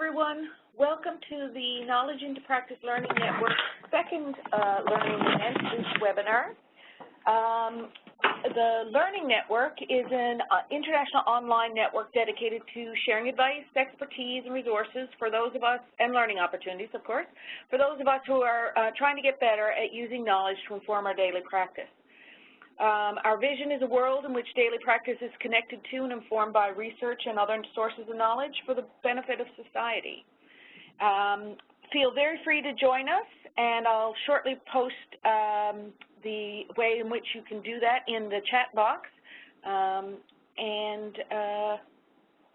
everyone. Welcome to the Knowledge into Practice Learning Network second learning event, this webinar. The Learning Network is an international online network dedicated to sharing advice, expertise, and resources for those of us, and learning opportunities, of course, for those of us who are trying to get better at using knowledge to inform our daily practice. Our vision is a world in which daily practice is connected to and informed by research and other sources of knowledge for the benefit of society. Feel very free to join us, and I'll shortly post the way in which you can do that in the chat box, and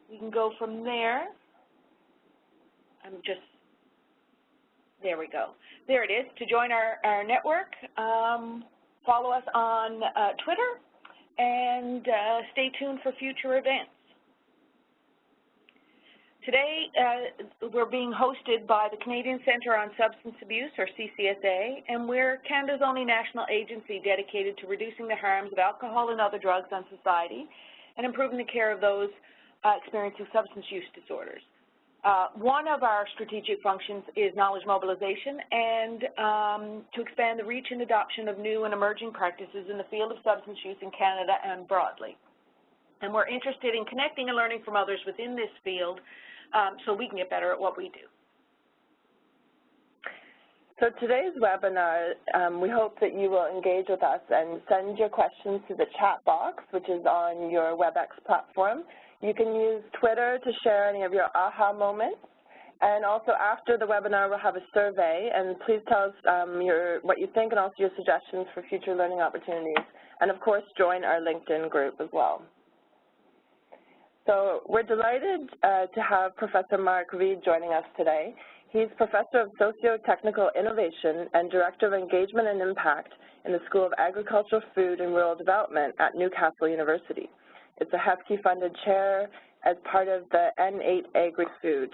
we can go from there. There we go. There it is, to join our network. Follow us on Twitter, and stay tuned for future events. Today, we're being hosted by the Canadian Centre on Substance Abuse, or CCSA, and we're Canada's only national agency dedicated to reducing the harms of alcohol and other drugs on society and improving the care of those experiencing substance use disorders. One of our strategic functions is knowledge mobilization and to expand the reach and adoption of new and emerging practices in the field of substance use in Canada and broadly. And we're interested in connecting and learning from others within this field so we can get better at what we do. So today's webinar, we hope that you will engage with us and send your questions to the chat box, which is on your WebEx platform. You can use Twitter to share any of your aha moments. And also after the webinar, we'll have a survey. And please tell us what you think and also your suggestions for future learning opportunities. And of course, join our LinkedIn group as well. So we're delighted to have Professor Mark Reed joining us today. He's Professor of Socio-Technical Innovation and Director of Engagement and Impact in the School of Agricultural, Food, and Rural Development at Newcastle University. It's a Heskey-funded chair as part of the N8 Agri-Food.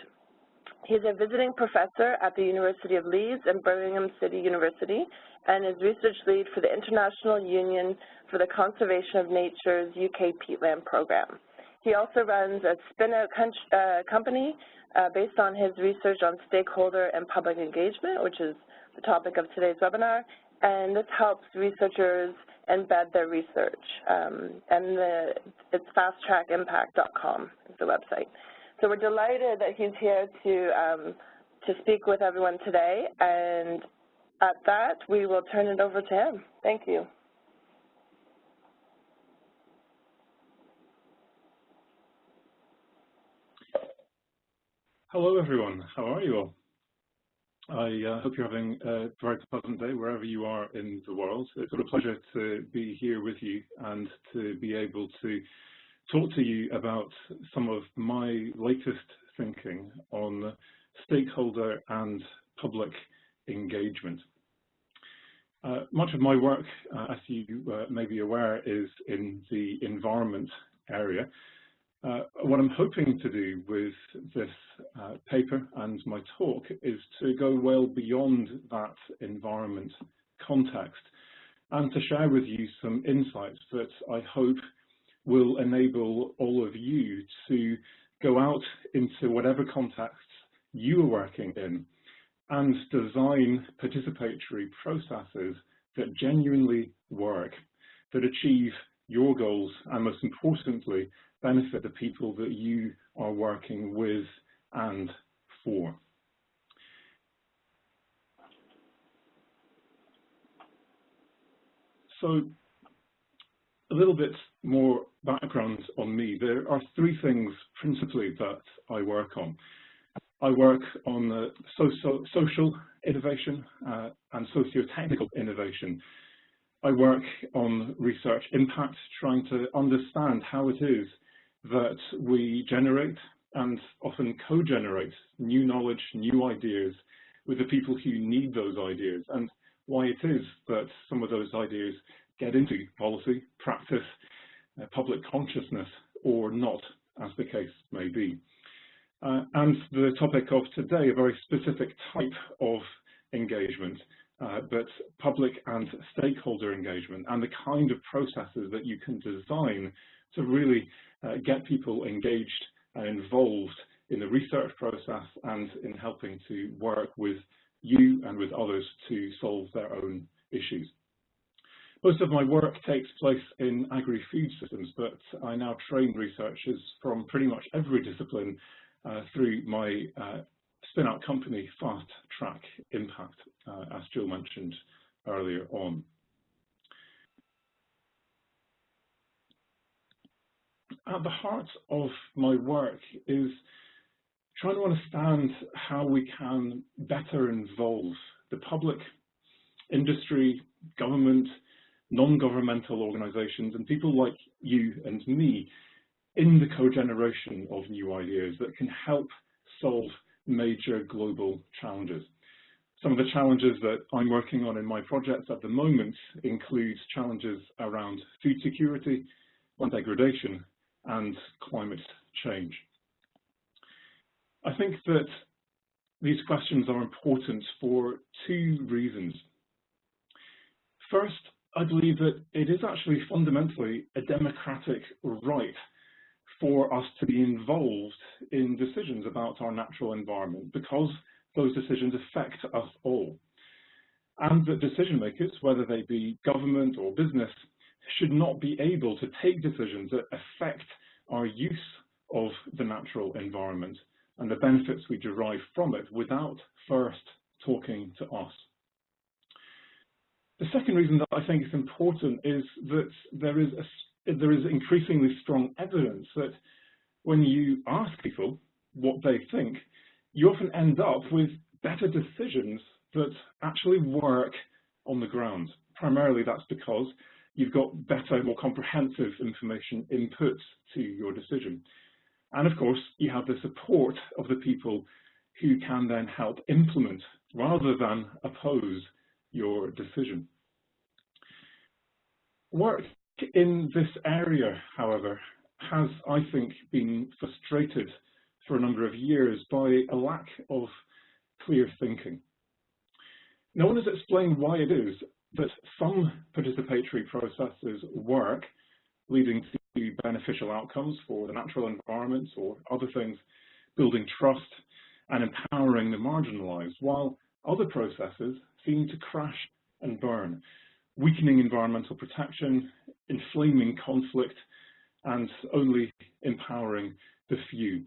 He's a visiting professor at the University of Leeds and Birmingham City University and is research lead for the International Union for the Conservation of Nature's UK peatland program. He also runs a spin-out company based on his research on stakeholder and public engagement, which is the topic of today's webinar, and this helps researchers embed their research. It's fasttrackimpact.com is the website. So we're delighted that he's here to speak with everyone today, and at that, we will turn it over to him. Thank you. Hello, everyone. How are you all? I hope you're having a very pleasant day wherever you are in the world. It's a pleasure to be here with you and to be able to talk to you about some of my latest thinking on stakeholder and public engagement. Much of my work, as you may be aware, is in the environment area. What I'm hoping to do with this paper and my talk is to go well beyond that environment context and to share with you some insights that I hope will enable all of you to go out into whatever contexts you are working in and design participatory processes that genuinely work, that achieve your goals and, most importantly, benefit the people that you are working with and for. So a little bit more background on me. There are three things principally that I work on. I work on social innovation and socio-technical innovation. I work on research impact, trying to understand how it is that we generate and often co-generate new knowledge, new ideas with the people who need those ideas, and why it is that some of those ideas get into policy, practice, public consciousness, or not, as the case may be. And the topic of today, a very specific type of engagement, but public and stakeholder engagement, and the kind of processes that you can design to really get people engaged and involved in the research process and in helping to work with you and with others to solve their own issues. Most of my work takes place in agri-food systems, but I now train researchers from pretty much every discipline through my spin-out company, Fast Track Impact, as Jill mentioned earlier on. At the heart of my work is trying to understand how we can better involve the public, industry, government, non-governmental organisations, and people like you and me in the co-generation of new ideas that can help solve major global challenges. Some of the challenges that I'm working on in my projects at the moment include challenges around food security, degradation, and climate change. I think that these questions are important for two reasons. First, I believe that it is actually fundamentally a democratic right for us to be involved in decisions about our natural environment because those decisions affect us all. And that decision makers, whether they be government or business, should not be able to take decisions that affect our use of the natural environment and the benefits we derive from it without first talking to us. The second reason that I think is important is that there is increasingly strong evidence that when you ask people what they think, you often end up with better decisions that actually work on the ground. Primarily that's because you've got better, more comprehensive information input to your decision. And of course, you have the support of the people who can then help implement rather than oppose your decision. Work in this area, however, has, I think, been frustrated for a number of years by a lack of clear thinking. No one has explained why it is that some participatory processes work, leading to beneficial outcomes for the natural environment or other things, building trust and empowering the marginalized, while other processes seem to crash and burn, weakening environmental protection, inflaming conflict, and only empowering the few.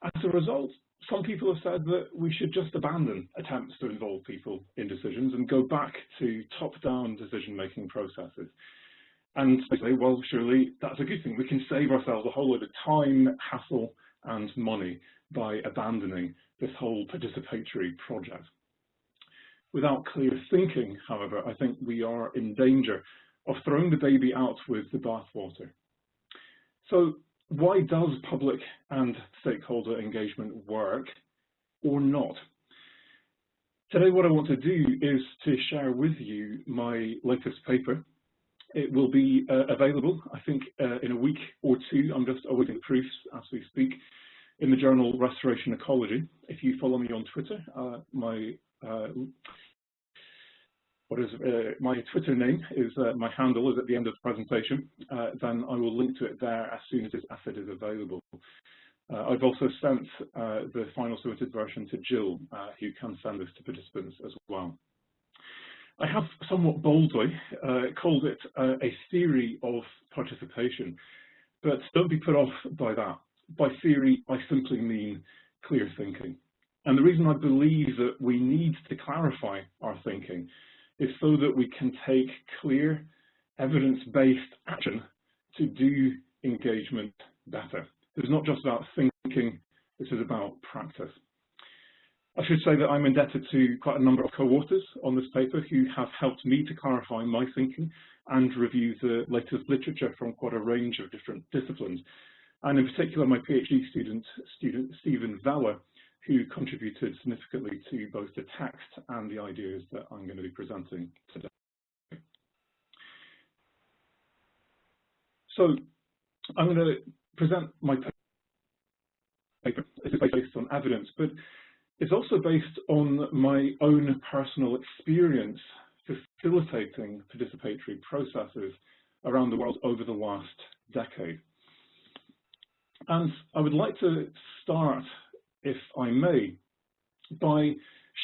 As a result, some people have said that we should just abandon attempts to involve people in decisions and go back to top-down decision-making processes. And they say, well, surely that's a good thing. We can save ourselves a whole lot of time, hassle, and money by abandoning this whole participatory project. Without clear thinking, however, I think we are in danger of throwing the baby out with the bathwater. So why does public and stakeholder engagement work or not? Today what I want to do is to share with you my latest paper. It will be available, I think, in a week or two. I'm just awaiting proofs as we speak in the journal Restoration Ecology. If you follow me on Twitter, my Twitter name is, my handle is at the end of the presentation, then I will link to it there as soon as it is available. I've also sent the final submitted version to Jill, who can send this to participants as well. I have somewhat boldly called it a theory of participation, but don't be put off by that. By theory, I simply mean clear thinking. And the reason I believe that we need to clarify our thinking is so that we can take clear, evidence-based action to do engagement better. This is not just about thinking, this is about practice. I should say that I'm indebted to quite a number of co-authors on this paper who have helped me to clarify my thinking and review the latest literature from quite a range of different disciplines. And in particular, my PhD student Stephen Veller, who contributed significantly to both the text and the ideas that I'm going to be presenting today. So I'm going to present my paper. It's based on evidence, but it's also based on my own personal experience facilitating participatory processes around the world over the last decade. And I would like to start, if I may, by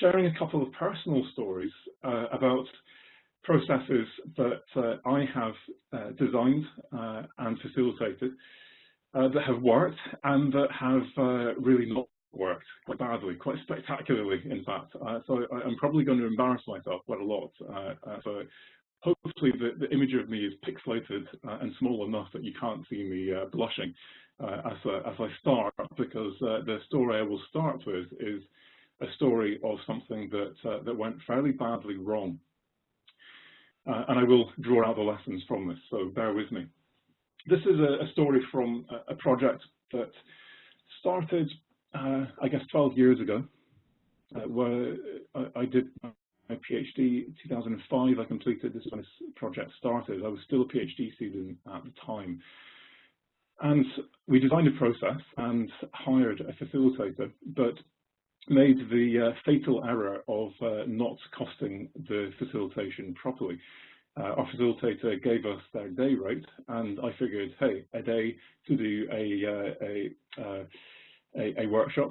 sharing a couple of personal stories about processes that I have designed and facilitated that have worked and that have really not worked quite badly, quite spectacularly, in fact. So I'm probably going to embarrass myself quite a lot. So hopefully the image of me is pixelated and small enough that you can't see me blushing as I start, because the story I will start with is a story of something that went fairly badly wrong. And I will draw out the lessons from this, so bear with me. This is a story from a project that started, I guess, 12 years ago, where I did my PhD in 2005. I completed this when this project started. I was still a PhD student at the time. And we designed a process and hired a facilitator, but made the fatal error of not costing the facilitation properly. Our facilitator gave us their day rate, and I figured, hey, a day to do a workshop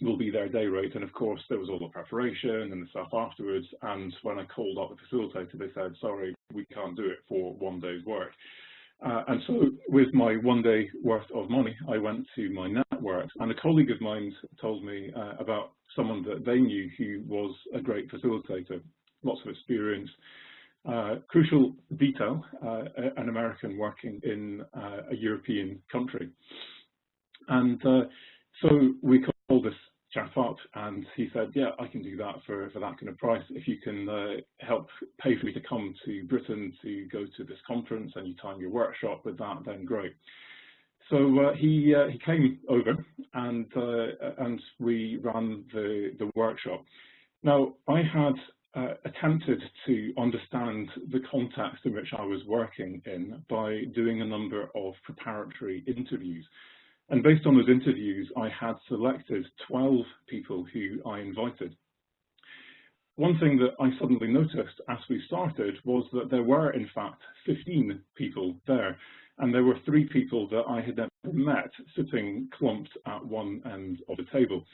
will be their day rate. And of course, there was all the preparation and the stuff afterwards. And when I called up the facilitator, they said, sorry, we can't do it for one day's work. And so with my 1 day worth of money, I went to my network, and a colleague of mine told me about someone that they knew who was a great facilitator, lots of experience, crucial detail, an American working in a European country. And so we called this chap up, and he said, yeah, I can do that for that kind of price. If you can help pay for me to come to Britain to go to this conference and you time your workshop with that, then great. So he came over, and we ran the workshop. Now, I had attempted to understand the context in which I was working in by doing a number of preparatory interviews. And based on those interviews, I had selected 12 people who I invited. One thing that I suddenly noticed as we started was that there were, in fact, 15 people there. And there were 3 people that I had never met sitting clumped at one end of the table.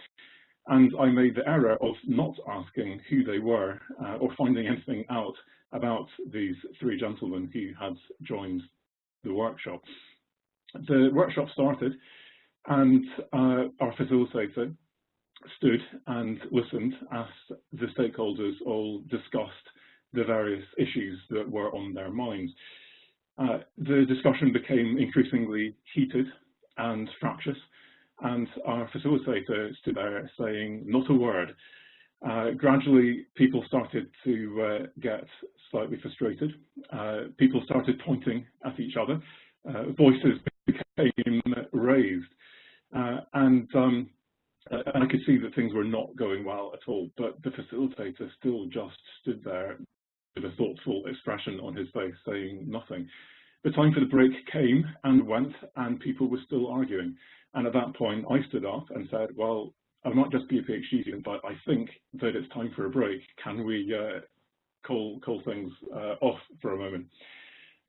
And I made the error of not asking who they were or finding anything out about these 3 gentlemen who had joined the workshop. The workshop started, and our facilitator stood and listened as the stakeholders all discussed the various issues that were on their minds. The discussion became increasingly heated and fractious, and our facilitator stood there saying not a word. Gradually, people started to get slightly frustrated. People started pointing at each other. Voices became raised. And I could see that things were not going well at all, but the facilitator still just stood there with a thoughtful expression on his face, saying nothing. The time for the break came and went, and people were still arguing. And at that point, I stood up and said, well, I might just be a PhD student, but I think that it's time for a break. Can we call things off for a moment?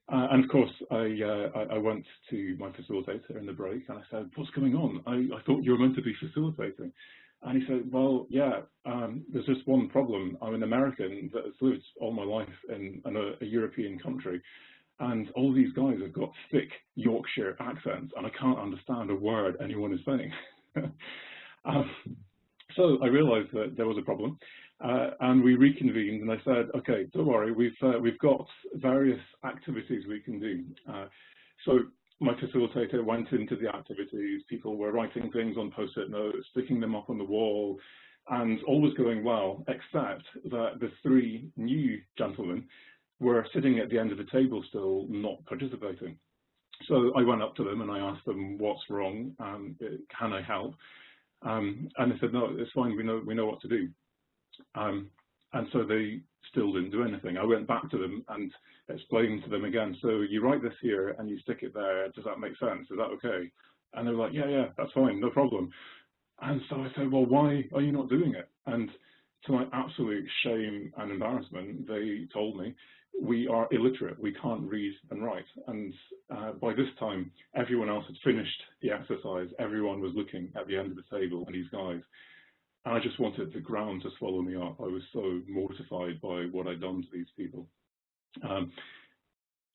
And of course, I went to my facilitator in the break and I said, what's going on? I thought you were meant to be facilitating. And he said, well, yeah, there's just one problem. I'm an American that has lived all my life in a European country. And all these guys have got thick Yorkshire accents, and I can't understand a word anyone is saying. So I realized that there was a problem. And we reconvened, and I said, okay, don't worry, we've got various activities we can do. So my facilitator went into the activities. People were writing things on post-it notes, sticking them up on the wall, and all was going well, except that the 3 new gentlemen were sitting at the end of the table still not participating. So I went up to them and I asked them, what's wrong? Can I help? And they said, no, it's fine, we know what to do. And so they still didn't do anything. I went back to them and explained to them again, so you write this here and you stick it there, does that make sense? Is that okay? And they were like, yeah, that's fine, no problem. And so I said, well, why are you not doing it? And to my absolute shame and embarrassment, they told me we are illiterate, we can't read and write. And by this time, everyone else had finished the exercise, everyone was looking at the end of the table, and these guys. And I just wanted the ground to swallow me up. I was so mortified by what I'd done to these people.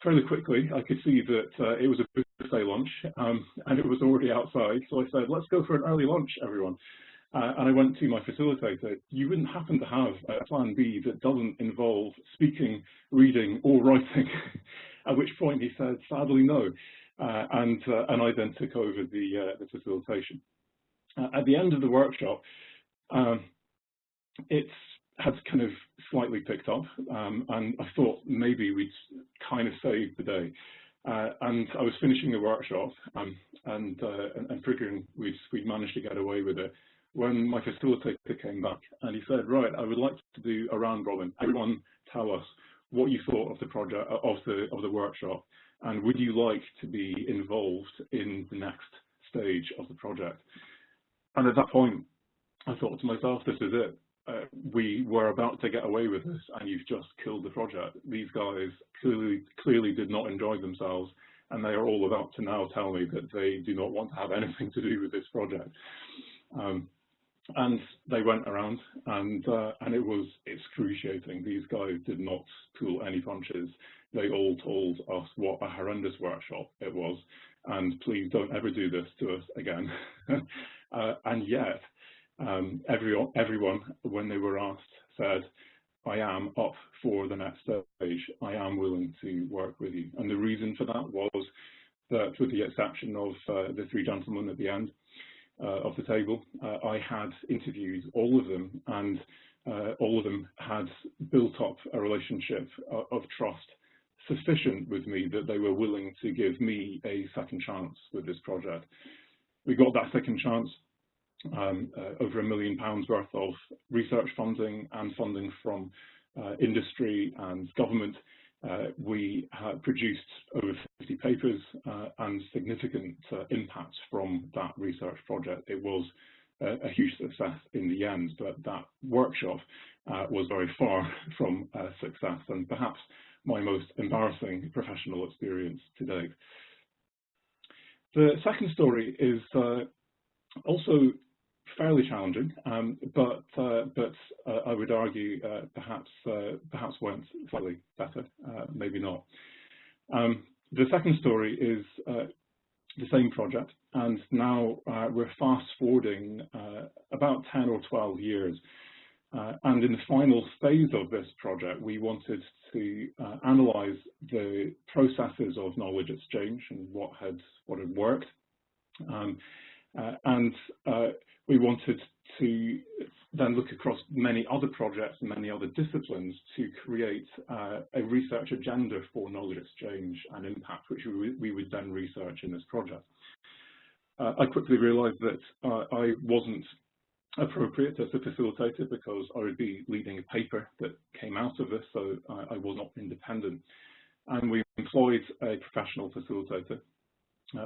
Fairly quickly, I could see that it was a buffet lunch, and it was already outside. So I said, let's go for an early lunch, everyone. And I went to my facilitator. You wouldn't happen to have a plan B that doesn't involve speaking, reading, or writing? At which point he said, sadly, no. And I then took over the facilitation. At the end of the workshop, it had kind of slightly picked up, and I thought maybe we'd kind of saved the day. And I was finishing the workshop and figuring we'd managed to get away with it when my facilitator came back, and he said, right, I would like to do a round robin. Everyone tell us what you thought of the project, of the workshop, and would you like to be involved in the next stage of the project? And at that point, I thought to myself, this is it. We were about to get away with this, and you've just killed the project. These guys clearly did not enjoy themselves, and they are all about to now tell me that they do not want to have anything to do with this project. And they went around, and it was excruciating. These guys did not pull any punches. They all told us what a horrendous workshop it was, and please don't ever do this to us again. And yet, everyone, when they were asked, said, I am up for the next stage. I am willing to work with you. And the reason for that was that, with the exception of the three gentlemen at the end of the table, I had interviewed all of them, and all of them had built up a relationship of trust sufficient with me that they were willing to give me a second chance with this project. We got that second chance. Over £1 million worth of research funding and funding from industry and government. We have produced over 50 papers and significant impact from that research project. It was a huge success in the end, but that workshop was very far from success, and perhaps my most embarrassing professional experience to date. The second story is also fairly challenging, but I would argue perhaps went slightly better, maybe not. The second story is the same project, and now we're fast forwarding about 10 or 12 years. And in the final phase of this project, we wanted to analyze the processes of knowledge exchange and what had worked. We wanted to then look across many other projects and many other disciplines to create a research agenda for knowledge exchange and impact, which we would then research in this project. I quickly realized that I wasn't appropriate as a facilitator because I would be leading a paper that came out of this, so I was not independent. And we employed a professional facilitator.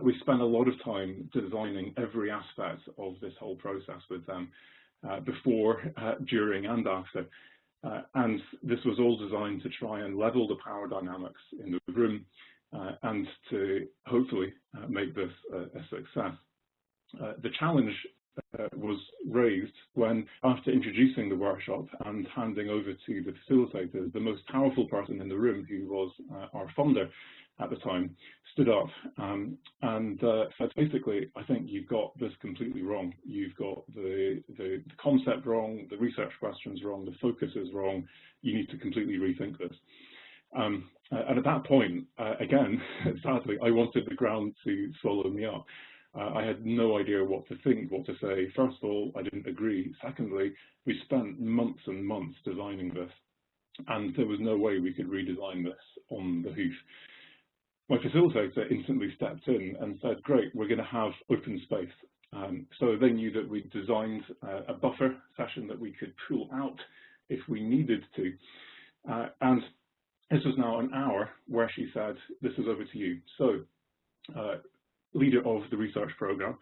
We spent a lot of time designing every aspect of this whole process with them before, during, and after. And this was all designed to try and level the power dynamics in the room and to hopefully make this a success. The challenge was raised when, after introducing the workshop and handing over to the facilitator, the most powerful person in the room, who was our funder at the time, stood up and said, basically, I think you've got this completely wrong. You've got the concept wrong, the research questions wrong, the focus is wrong. You need to completely rethink this. And at that point, again, sadly, I wanted the ground to swallow me up. I had no idea what to think, what to say. First of all, I didn't agree. Secondly, we spent months and months designing this, and there was no way we could redesign this on the hoof. My facilitator instantly stepped in and said, great, we're going to have open space. So they knew that we designed a buffer session that we could pull out if we needed to. And this was now an hour where she said, this is over to you. So, leader of the research program,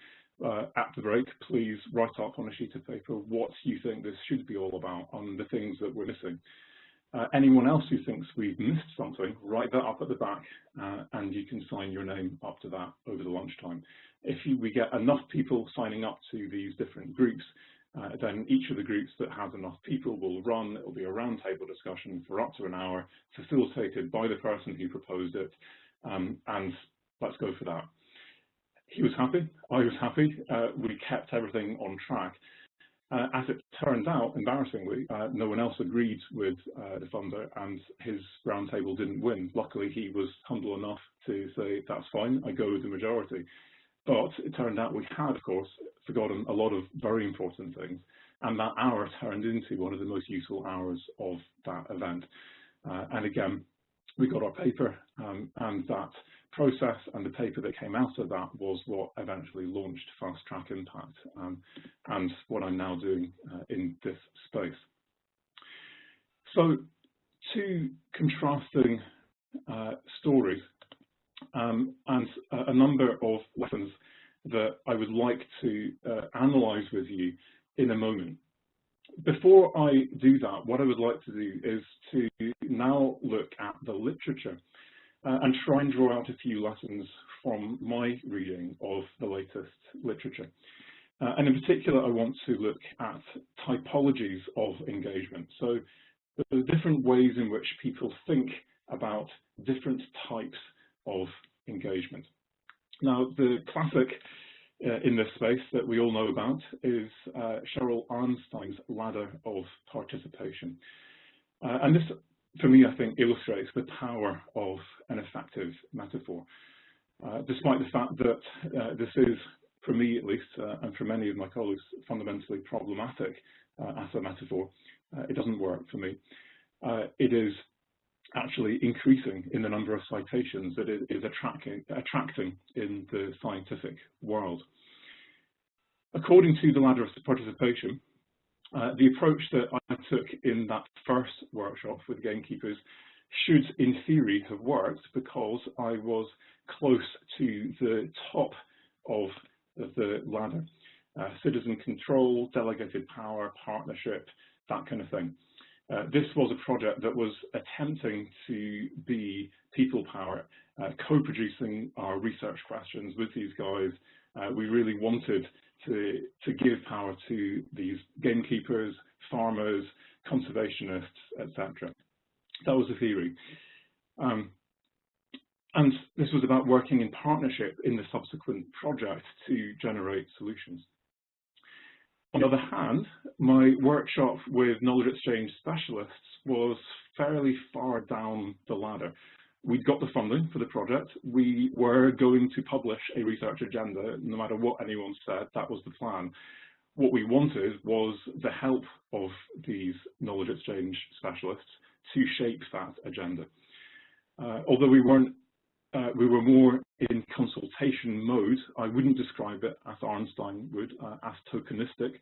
at the break, please write up on a sheet of paper what you think this should be all about, on the things that we're missing. Anyone else who thinks we've missed something, write that up at the back, and you can sign your name up to that over the lunchtime. If we get enough people signing up to these different groups, then each of the groups that has enough people will run. It will be a roundtable discussion for up to an hour, facilitated by the person who proposed it, and let's go for that. He was happy, I was happy, we kept everything on track. As it turns out, embarrassingly, no one else agreed with the funder, and his roundtable didn't win. Luckily, he was humble enough to say, that's fine, I go with the majority. But it turned out we had, of course, forgotten a lot of very important things, and that hour turned into one of the most useful hours of that event. And again, we got our paper, and that process and the paper that came out of that was what eventually launched Fast Track Impact, and what I'm now doing in this space. So, two contrasting stories, and a number of lessons that I would like to analyze with you in a moment. Before I do that, what I would like to do is to now look at the literature and try and draw out a few lessons from my reading of the latest literature. And in particular, I want to look at typologies of engagement. So the different ways in which people think about different types of engagement. Now, the classic in this space that we all know about is Cheryl Arnstein's ladder of participation. And this, for me, I think, illustrates the power of an effective metaphor. Despite the fact that this is, for me at least, and for many of my colleagues, fundamentally problematic as a metaphor, it doesn't work for me. It is actually increasing in the number of citations that it is attracting in the scientific world. According to the ladder of participation, the approach that I took in that first workshop with gamekeepers should, in theory, have worked because I was close to the top of the ladder. Citizen control, delegated power, partnership, that kind of thing. This was a project that was attempting to be people power, co-producing our research questions with these guys. We really wanted to give power to these gamekeepers, farmers, conservationists, etc. That was the theory. And this was about working in partnership in the subsequent project to generate solutions. On the other hand, my workshop with knowledge exchange specialists was fairly far down the ladder. We'd got the funding for the project. We were going to publish a research agenda, no matter what anyone said, that was the plan. What we wanted was the help of these knowledge exchange specialists to shape that agenda. Although we were more in consultation mode, I wouldn't describe it as Arnstein would, as tokenistic.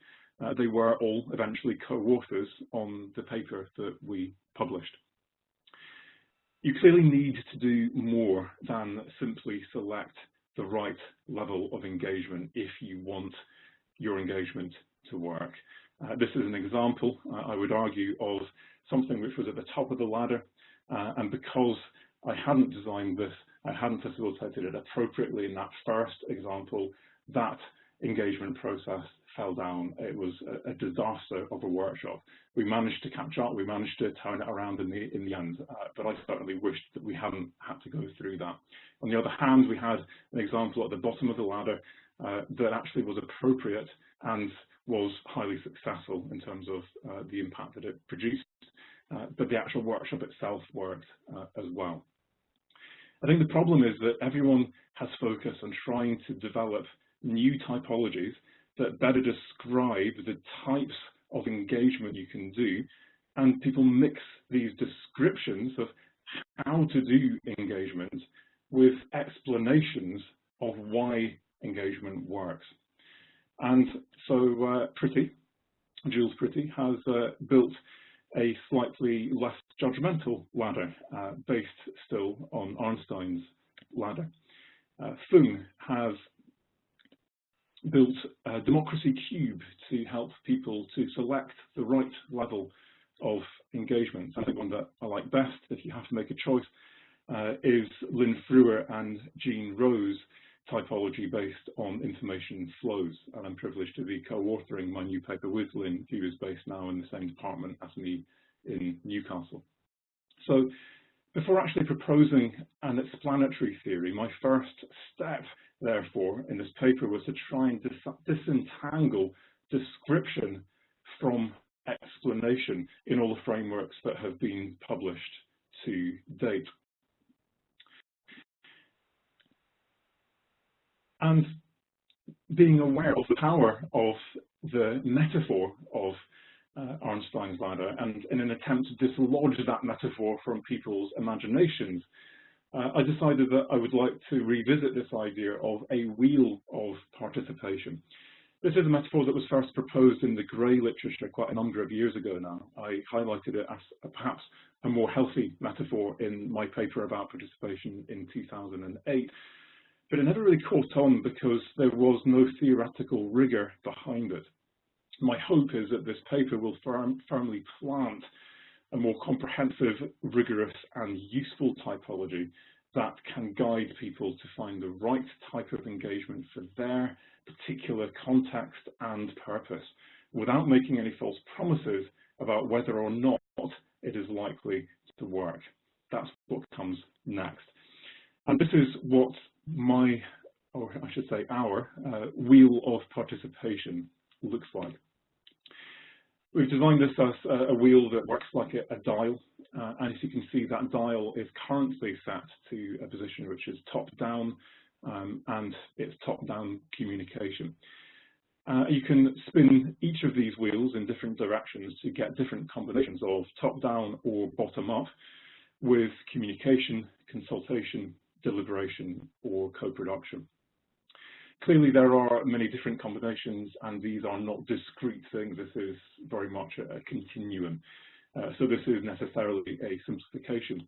They were all eventually co-authors on the paper that we published. You clearly need to do more than simply select the right level of engagement if you want your engagement to work. This is an example, I would argue, of something which was at the top of the ladder, and because I hadn't designed this, I hadn't facilitated it appropriately in that first example, that engagement process fell down. It was a disaster of a workshop. We managed to catch up, we managed to turn it around in the end, but I certainly wished that we hadn't had to go through that. On the other hand, we had an example at the bottom of the ladder that actually was appropriate and was highly successful in terms of the impact that it produced, but the actual workshop itself worked as well. I think the problem is that everyone has focused on trying to develop new typologies that better describe the types of engagement you can do, and people mix these descriptions of how to do engagement with explanations of why engagement works. And so Jules Pretty has built a slightly less judgmental ladder based still on Arnstein's ladder. Fung has built a democracy cube to help people to select the right level of engagement. I think one that I like best, if you have to make a choice, is Lynn Frewer and Jean Rowe's typology based on information flows. And I'm privileged to be co-authoring my new paper with Lynn, who is based now in the same department as me in Newcastle. So before actually proposing an explanatory theory, my first step, therefore, in this paper was to try and disentangle description from explanation in all the frameworks that have been published to date. And being aware of the power of the metaphor of Arnstein's ladder, and in an attempt to dislodge that metaphor from people's imaginations, I decided that I would like to revisit this idea of a wheel of participation. This is a metaphor that was first proposed in the Gray literature quite a number of years ago now. I highlighted it as perhaps a more healthy metaphor in my paper about participation in 2008. But it never really caught on because there was no theoretical rigor behind it. My hope is that this paper will firmly plant a more comprehensive, rigorous, and useful typology that can guide people to find the right type of engagement for their particular context and purpose, without making any false promises about whether or not it is likely to work. That's what comes next. And this is what my, or I should say our, wheel of participation looks like. We've designed this as a wheel that works like a dial, and as you can see, that dial is currently set to a position which is top-down, and it's top-down communication. You can spin each of these wheels in different directions to get different combinations of top-down or bottom-up with communication, consultation, deliberation, or co-production. Clearly, there are many different combinations, and these are not discrete things. This is very much a continuum. So this is necessarily a simplification.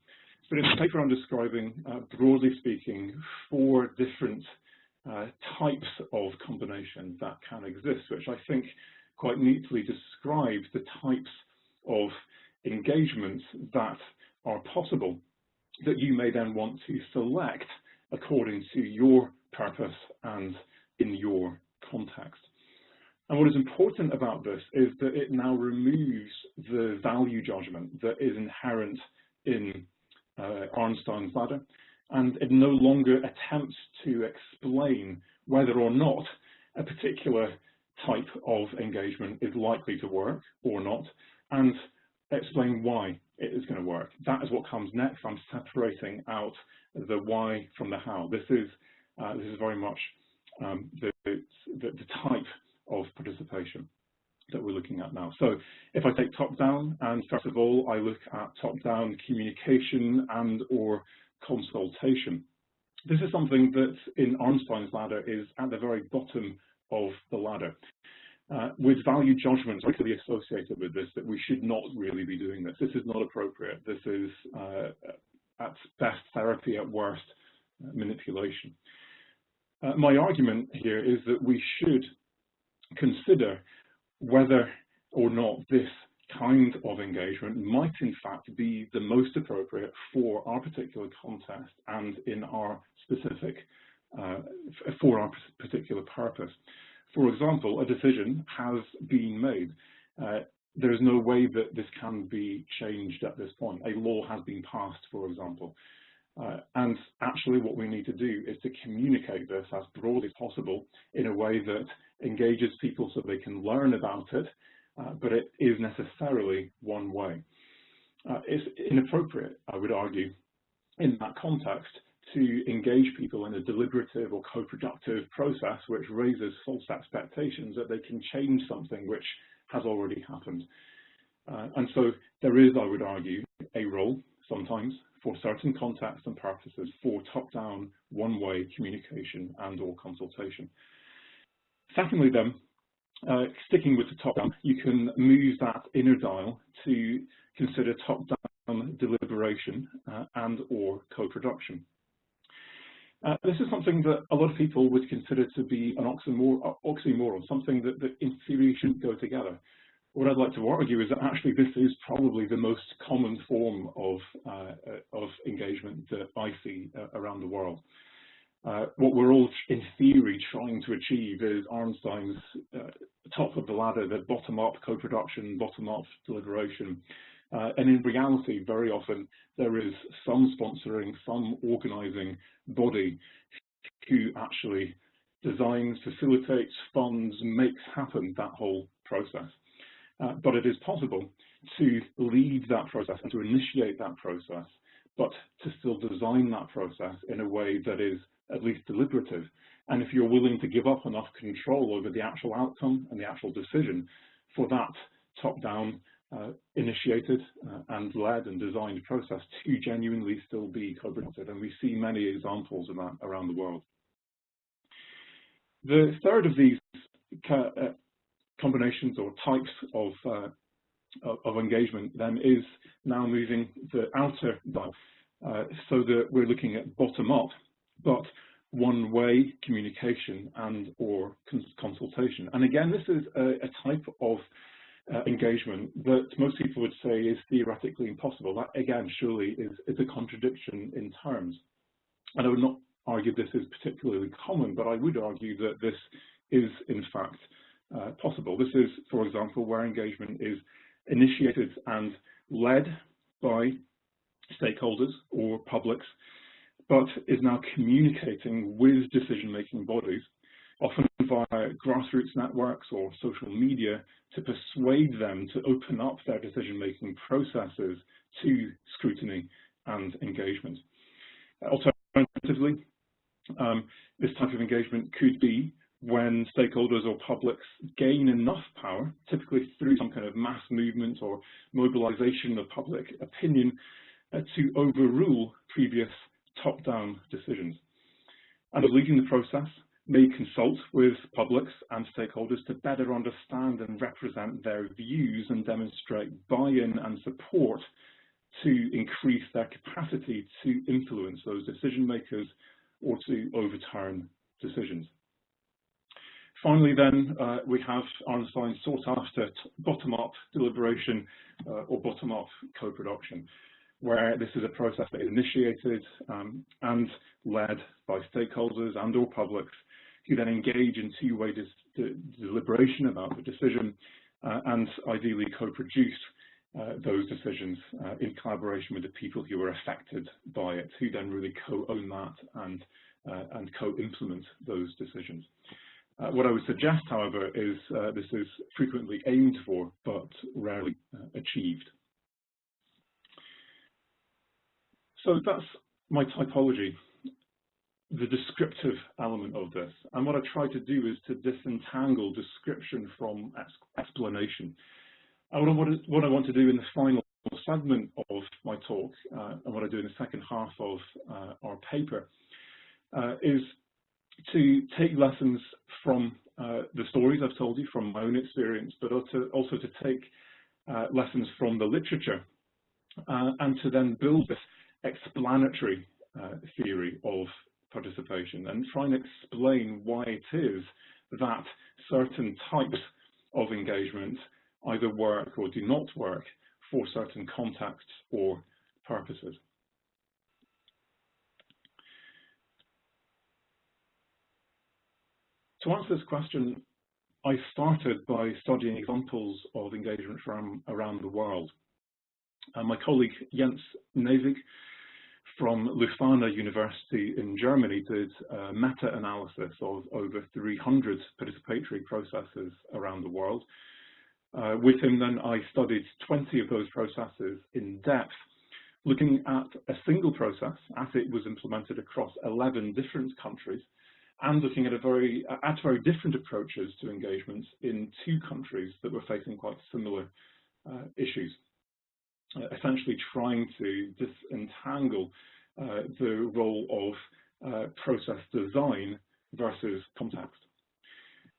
But in the paper I'm describing, broadly speaking, 4 different types of combinations that can exist, which I think quite neatly describes the types of engagements that are possible that you may then want to select according to your purpose and in your context. And what is important about this is that it now removes the value judgment that is inherent in Arnstein's ladder, and it no longer attempts to explain whether or not a particular type of engagement is likely to work or not, and explain why it is going to work. That is what comes next. I'm separating out the why from the how. This is very much the type of participation that we're looking at now. So if I take top-down, and first of all, I look at top-down communication and or consultation. This is something that in Arnstein's ladder is at the very bottom of the ladder. With value judgments regularly associated with this, that we should not really be doing this. This is not appropriate. This is at best therapy, at worst manipulation. My argument here is that we should consider whether or not this kind of engagement might in fact be the most appropriate for our particular context and in our specific, for our particular purpose. For example, a decision has been made. There is no way that this can be changed at this point. A law has been passed, for example. And actually what we need to do is to communicate this as broadly as possible in a way that engages people so they can learn about it, but it is necessarily one way. It's inappropriate, I would argue, in that context, to engage people in a deliberative or co-productive process which raises false expectations that they can change something which has already happened. And so there is, I would argue, a role sometimes for certain contexts and purposes for top-down, one-way communication and or consultation. Secondly then, sticking with the top-down, you can move that inner dial to consider top-down deliberation and or co-production. This is something that a lot of people would consider to be an oxymoron, something that in theory shouldn't go together. what I'd like to argue is that actually this is probably the most common form of engagement that I see around the world. What we're all, in theory, trying to achieve is Arnstein's top of the ladder, the bottom-up co-production, bottom-up deliberation. And in reality, very often, there is some sponsoring, some organizing body who actually designs, facilitates, funds, makes happen that whole process. But it is possible to lead that process and to initiate that process, but to still design that process in a way that is at least deliberative. And if you're willing to give up enough control over the actual outcome and the actual decision for that top-down, initiated and led and designed process to genuinely still be co-productive. And we see many examples of that around the world. The third of these combinations or types of engagement then is now moving the outer dial, so that we're looking at bottom-up, but one-way communication and or consultation. And again, this is a type of engagement that most people would say is theoretically impossible. That, again, surely is a contradiction in terms. And I would not argue this is particularly common, but I would argue that this is, in fact, possible. This is, for example, where engagement is initiated and led by stakeholders or publics, but is now communicating with decision-making bodies, often via grassroots networks or social media, to persuade them to open up their decision-making processes to scrutiny and engagement. Alternatively, this type of engagement could be when stakeholders or publics gain enough power, typically through some kind of mass movement or mobilization of public opinion, to overrule previous top-down decisions. And leading the process may consult with publics and stakeholders to better understand and represent their views and demonstrate buy-in and support to increase their capacity to influence those decision makers or to overturn decisions. Finally, then, we have Arnstein's sought-after bottom-up deliberation or bottom-up co-production, where this is a process that is initiated and led by stakeholders and or publics who then engage in two-way deliberation about the decision and ideally co-produce those decisions in collaboration with the people who are affected by it, who then really co-own that and co-implement those decisions. What I would suggest, however, is this is frequently aimed for but rarely achieved. So that's my typology, the descriptive element of this. And what I try to do is to disentangle description from explanation. And what I want to do in the final segment of my talk, and what I do in the second half of our paper, is to take lessons from the stories I've told you, from my own experience, but also to take lessons from the literature, and to then build this explanatory theory of participation and try and explain why it is that certain types of engagement either work or do not work for certain contexts or purposes. To answer this question, I started by studying examples of engagement from around the world. My colleague Jens Nevig from Leuphana University in Germany did a meta-analysis of over 300 participatory processes around the world. With him then I studied 20 of those processes in depth, looking at a single process as it was implemented across 11 different countries, and looking at very different approaches to engagement in 2 countries that were facing quite similar issues. Essentially trying to disentangle the role of process design versus context.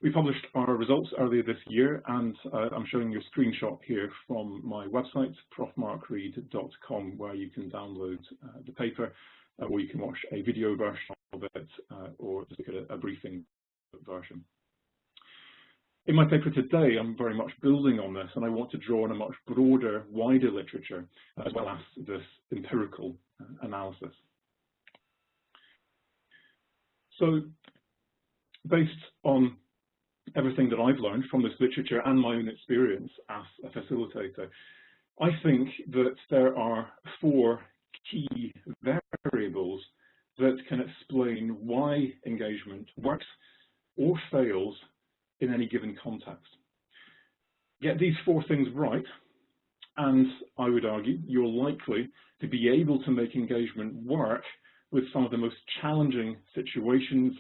We published our results earlier this year, and I'm showing you a screenshot here from my website, profmarkreed.com, where you can download the paper, or you can watch a video version of it, or just look at a briefing version. In my paper today, I'm very much building on this, and I want to draw on a much broader, wider literature, as well as this empirical analysis. So, based on everything that I've learned from this literature and my own experience as a facilitator, I think that there are 4 key variables that can explain why engagement works or fails in any given context. Get these 4 things right, and I would argue you're likely to be able to make engagement work with some of the most challenging situations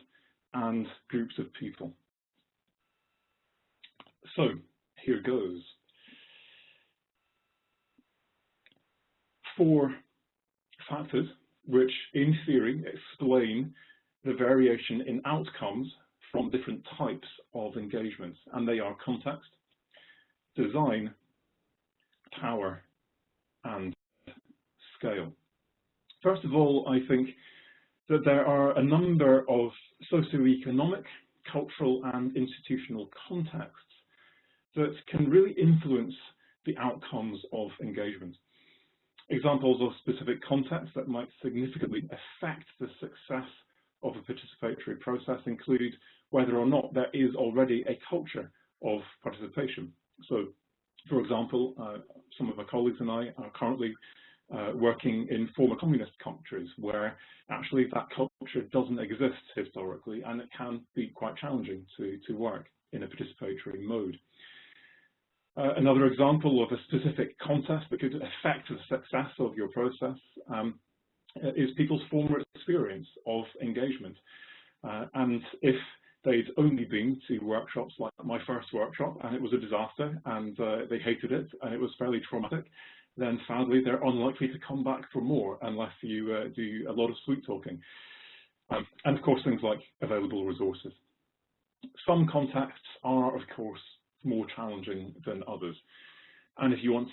and groups of people. So, here goes. 4 factors which, in theory, explain the variation in outcomes from different types of engagements, and they are context, design, power, and scale. First of all, I think that there are a number of socioeconomic, cultural, and institutional contexts that can really influence the outcomes of engagement. Examples of specific contexts that might significantly affect the success of a participatory process include whether or not there is already a culture of participation. So, for example, some of my colleagues and I are currently working in former communist countries where actually that culture doesn't exist historically, and it can be quite challenging to work in a participatory mode. Another example of a specific context that could affect the success of your process is people's former experience of engagement. And if they'd only been to workshops like my first workshop and it was a disaster and they hated it and it was fairly traumatic, then sadly they're unlikely to come back for more unless you do a lot of sweet talking. And of course, things like available resources. Some contexts are, of course, more challenging than others. And if you want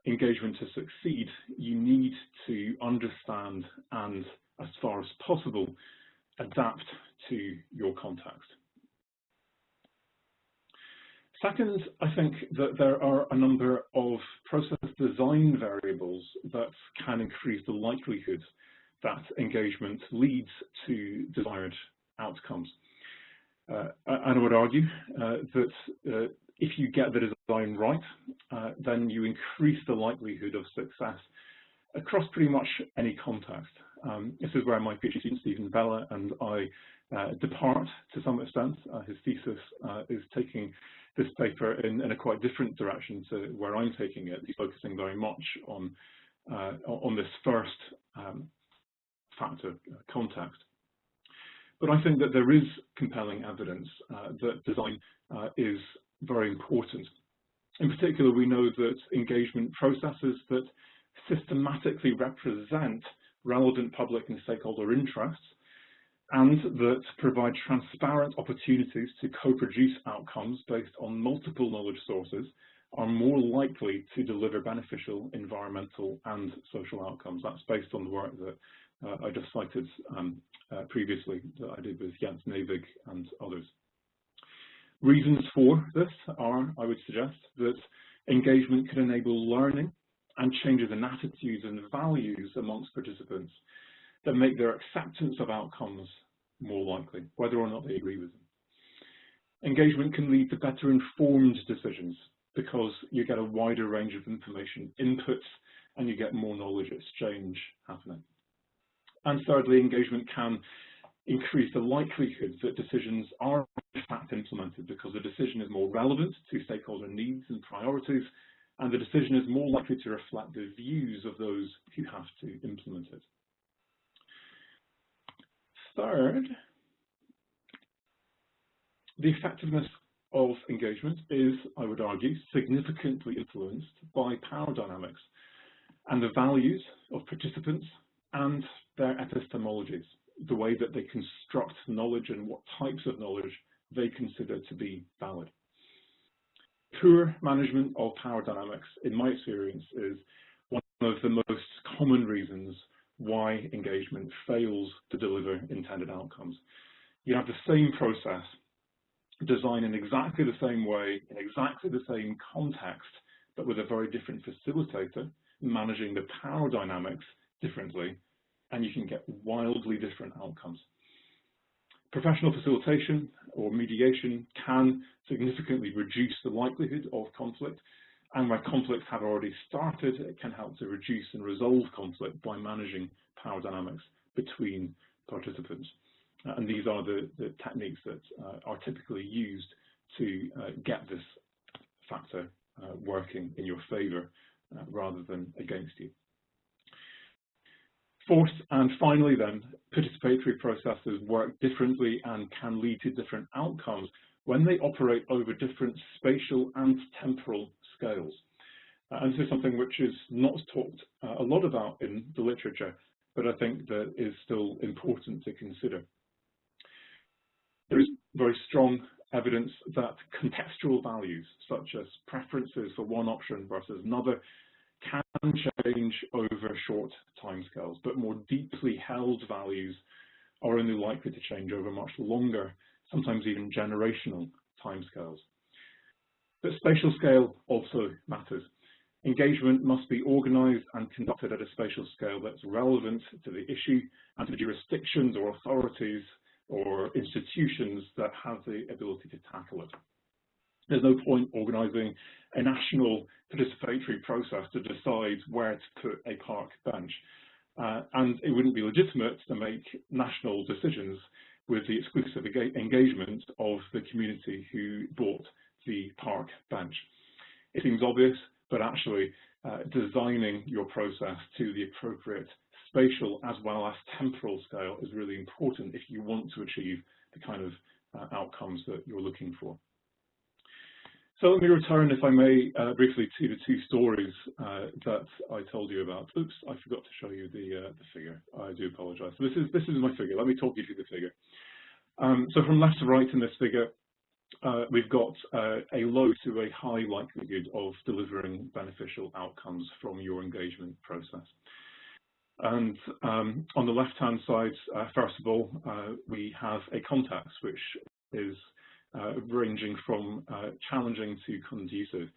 engagement to succeed, you need to understand and, as far as possible, adapt to your context. Second, I think that there are a number of process design variables that can increase the likelihood that engagement leads to desired outcomes. And I would argue that if you get the design right, then you increase the likelihood of success across pretty much any context. This is where my PhD student, Stephen Bella, and I depart to some extent. His thesis is taking this paper in a quite different direction to where I'm taking it. He's focusing very much on this first factor, context. But I think that there is compelling evidence that design is very important. In particular, we know that engagement processes that systematically represent relevant public and stakeholder interests and that provide transparent opportunities to co-produce outcomes based on multiple knowledge sources are more likely to deliver beneficial environmental and social outcomes. That's based on the work that I just cited previously that I did with Jens Navig and others. Reasons for this are, I would suggest, that engagement can enable learning and changes in attitudes and values amongst participants that make their acceptance of outcomes more likely, whether or not they agree with them. Engagement can lead to better informed decisions because you get a wider range of information inputs and you get more knowledge exchange happening. And thirdly, engagement can increase the likelihood that decisions are in fact implemented because the decision is more relevant to stakeholder needs and priorities, and the decision is more likely to reflect the views of those who have to implement it. Third, the effectiveness of engagement is, I would argue, significantly influenced by power dynamics and the values of participants and their epistemologies, the way that they construct knowledge and what types of knowledge they consider to be valid. Poor management of power dynamics, in my experience, is one of the most common reasons why engagement fails to deliver intended outcomes. You have the same process design in exactly the same way, in exactly the same context, but with a very different facilitator, managing the power dynamics differently, and you can get wildly different outcomes. Professional facilitation or mediation can significantly reduce the likelihood of conflict, and where conflicts have already started, it can help to reduce and resolve conflict by managing power dynamics between participants. And these are the techniques that are typically used to get this factor working in your favor rather than against you. Fourth and finally then, participatory processes work differently and can lead to different outcomes when they operate over different spatial and temporal scales. And this is something which is not talked a lot about in the literature, but I think that is still important to consider. There is very strong evidence that contextual values, such as preferences for one option versus another, can change over short timescales, but more deeply held values are only likely to change over much longer, sometimes even generational timescales. But spatial scale also matters. Engagement must be organised and conducted at a spatial scale that's relevant to the issue and to the jurisdictions or authorities or institutions that have the ability to tackle it. There's no point organising a national participatory process to decide where to put a park bench. And it wouldn't be legitimate to make national decisions with the exclusive engagement of the community who bought the park bench. It seems obvious, but actually designing your process to the appropriate spatial as well as temporal scale is really important if you want to achieve the kind of outcomes that you're looking for. So let me return, if I may, briefly to the two stories that I told you about. Oops, I forgot to show you the figure. I do apologise. So this is my figure. Let me talk you through the figure. So from left to right in this figure, we've got a low to a high likelihood of delivering beneficial outcomes from your engagement process. And on the left-hand side, first of all, we have a context which is ranging from challenging to conducive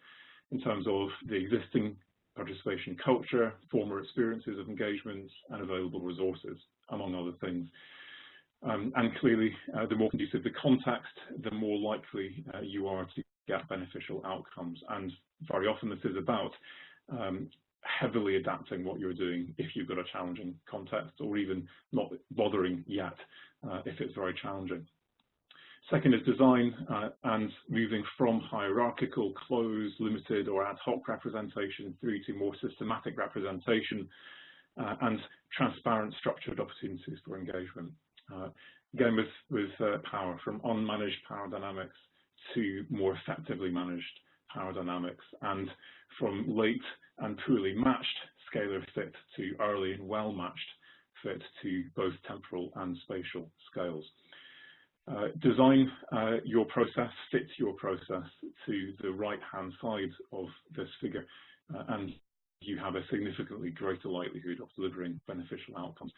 in terms of the existing participation culture, former experiences of engagement, and available resources, among other things. And clearly, the more conducive the context, the more likely you are to get beneficial outcomes. And very often this is about heavily adapting what you're doing if you've got a challenging context, or even not bothering yet if it's very challenging. Second is design and moving from hierarchical, closed, limited or ad hoc representation through to more systematic representation and transparent, structured opportunities for engagement. Again, with power, from unmanaged power dynamics to more effectively managed power dynamics, and from late and poorly matched scalar fit to early and well-matched fit to both temporal and spatial scales. Design your process, fit your process to the right-hand side of this figure, and you have a significantly greater likelihood of delivering beneficial outcomes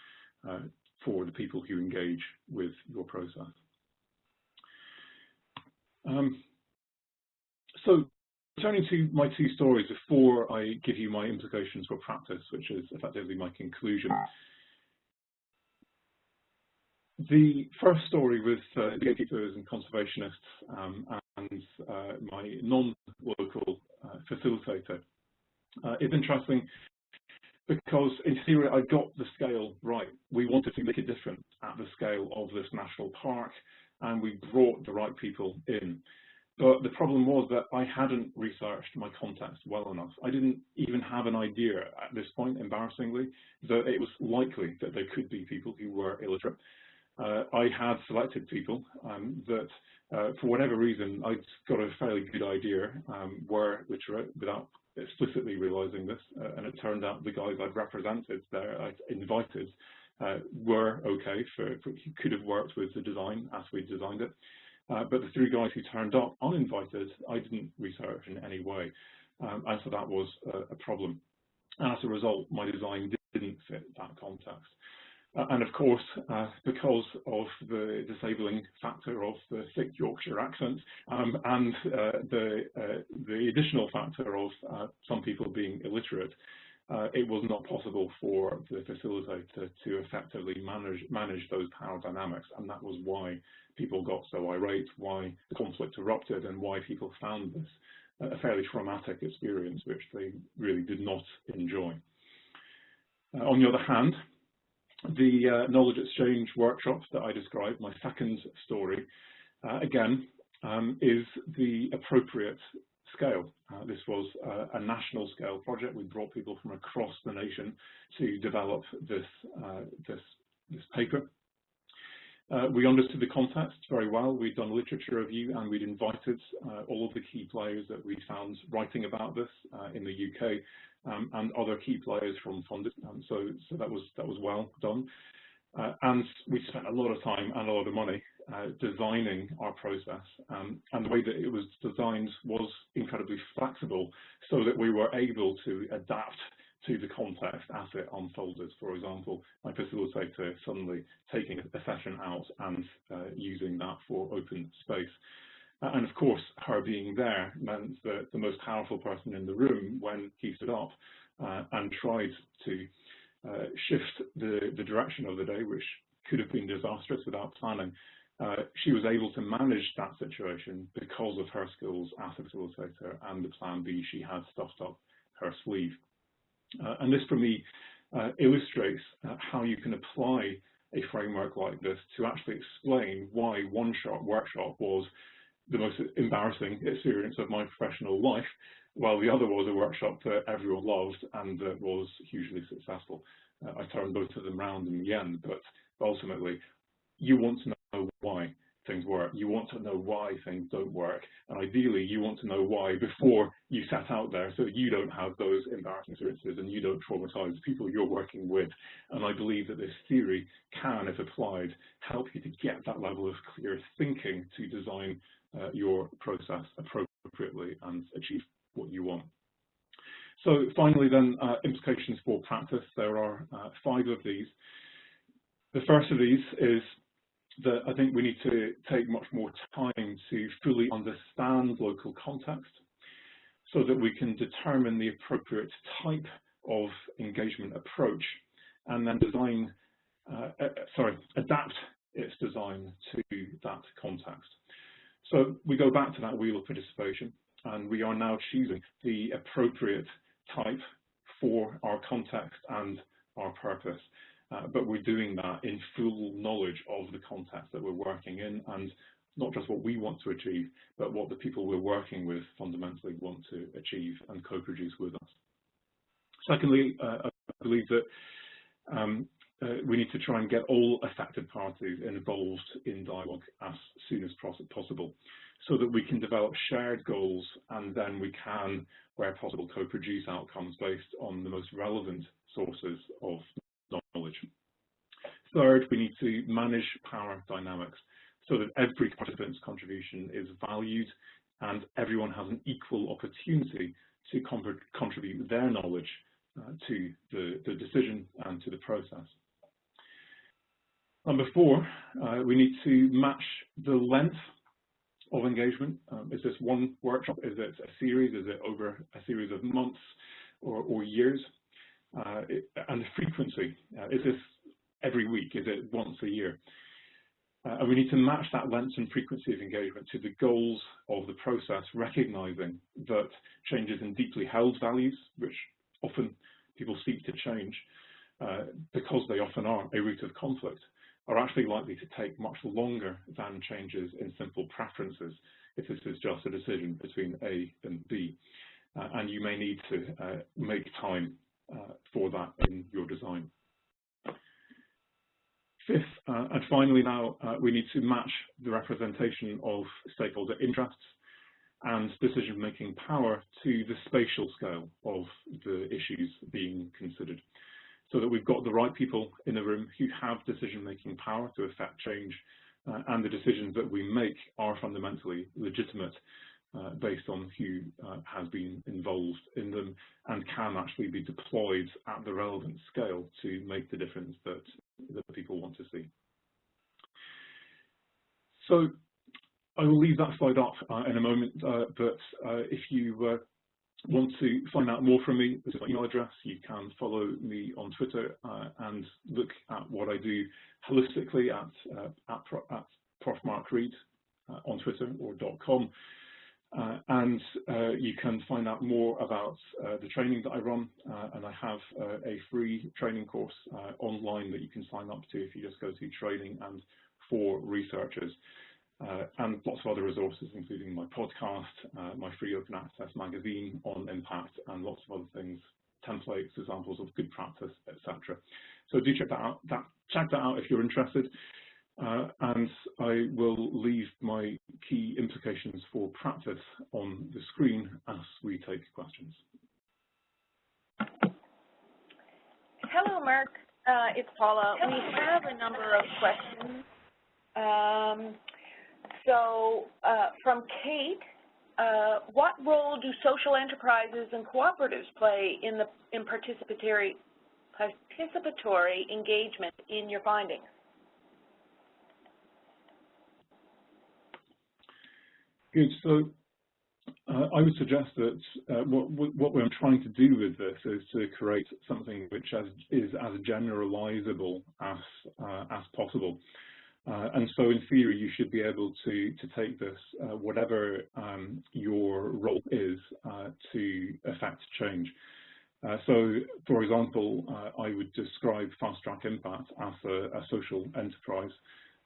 for the people who engage with your process. So turning to my two stories before I give you my implications for practice, which is effectively my conclusion. The first story with gatekeepers and conservationists and my non-local facilitator is interesting because in theory I got the scale right. We wanted to make it different at the scale of this national park, and we brought the right people in. But the problem was that I hadn't researched my context well enough. I didn't even have an idea at this point, embarrassingly, that it was likely that there could be people who were illiterate. I had selected people that, for whatever reason, I'd got a fairly good idea were literate without explicitly realising this, and it turned out the guys I'd represented there, I'd invited, were okay, who could have worked with the design as we designed it. But the three guys who turned up uninvited, I didn't research in any way, and so that was a problem. And as a result, my design didn't fit that context. And of course, because of the disabling factor of the thick Yorkshire accent and the additional factor of some people being illiterate, it was not possible for the facilitator to effectively manage those power dynamics, and that was why people got so irate, why the conflict erupted, and why people found this a fairly traumatic experience, which they really did not enjoy. On the other hand, the knowledge exchange workshop that I described, my second story, again, is the appropriate scale. This was a national scale project. We brought people from across the nation to develop this paper. We understood the context very well. We'd done a literature review, and we'd invited all of the key players that we found writing about this in the UK, and other key players from funded. So that was well done. And we spent a lot of time and a lot of money designing our process, and the way that it was designed was incredibly flexible, so that we were able to adapt to the context as it unfolded. For example, my facilitator suddenly taking a session out and using that for open space. And of course, her being there meant that the most powerful person in the room, when he stood up and tried to shift the direction of the day, which could have been disastrous without planning, she was able to manage that situation because of her skills as a facilitator and the plan B she had stuffed up her sleeve. And this, for me, illustrates how you can apply a framework like this to actually explain why one workshop was the most embarrassing experience of my professional life, while the other was a workshop that everyone loved and that was hugely successful. I turned both of them round in the end, but ultimately, you want to know why things work. You want to know why things don't work, and ideally, you want to know why before you set out there, so you don't have those embarrassing experiences and you don't traumatize the people you're working with. And I believe that this theory can, if applied, help you to get that level of clear thinking to design your process appropriately and achieve what you want. So finally then, implications for practice. There are 5 of these. The first of these is that I think we need to take much more time to fully understand local context so that we can determine the appropriate type of engagement approach and then adapt its design to that context. So we go back to that wheel of participation, and we are now choosing the appropriate type for our context and our purpose. But we're doing that in full knowledge of the context that we're working in, and not just what we want to achieve, but what the people we're working with fundamentally want to achieve and co-produce with us. Secondly, I believe that we need to try and get all affected parties involved in dialogue as soon as possible, so that we can develop shared goals, and then we can, where possible, co-produce outcomes based on the most relevant sources of knowledge. Third, we need to manage power dynamics so that every participant's contribution is valued and everyone has an equal opportunity to contribute their knowledge to the decision and to the process. Number 4, we need to match the length of engagement. Is this one workshop? Is it a series? Is it over a series of months or years? And the frequency, is this every week? Is it once a year? And we need to match that length and frequency of engagement to the goals of the process, recognizing that changes in deeply held values, which often people seek to change because they often are a root of conflict, are actually likely to take much longer than changes in simple preferences if this is just a decision between A and B. And you may need to make time for that in your design. Fifth, and finally now, we need to match the representation of stakeholder interests and decision-making power to the spatial scale of the issues being considered, so that we've got the right people in the room who have decision-making power to affect change, and the decisions that we make are fundamentally legitimate based on who has been involved in them and can actually be deployed at the relevant scale to make the difference that that people want to see. So I will leave that slide up in a moment, but if you want to find out more from me, this is my email address. You can follow me on Twitter and look at what I do holistically at Prof. Mark Reed on Twitter or .com. And you can find out more about the training that I run, and I have a free training course online that you can sign up to if you just go to Training and for Researchers. And lots of other resources, including my podcast, my free open access magazine on impact, and lots of other things, templates, examples of good practice, etc. So do check that out. Check that out if you're interested. And I will leave my key implications for practice on the screen as we take questions. Hello, Mark. It's Paula. We have a number of questions. From Kate, what role do social enterprises and cooperatives play in participatory engagement in your findings? Good. So I would suggest that what we're trying to do with this is to create something which is as generalizable as possible. And so in theory, you should be able to take this, whatever your role is, to affect change. So, for example, I would describe Fast Track Impact as a social enterprise.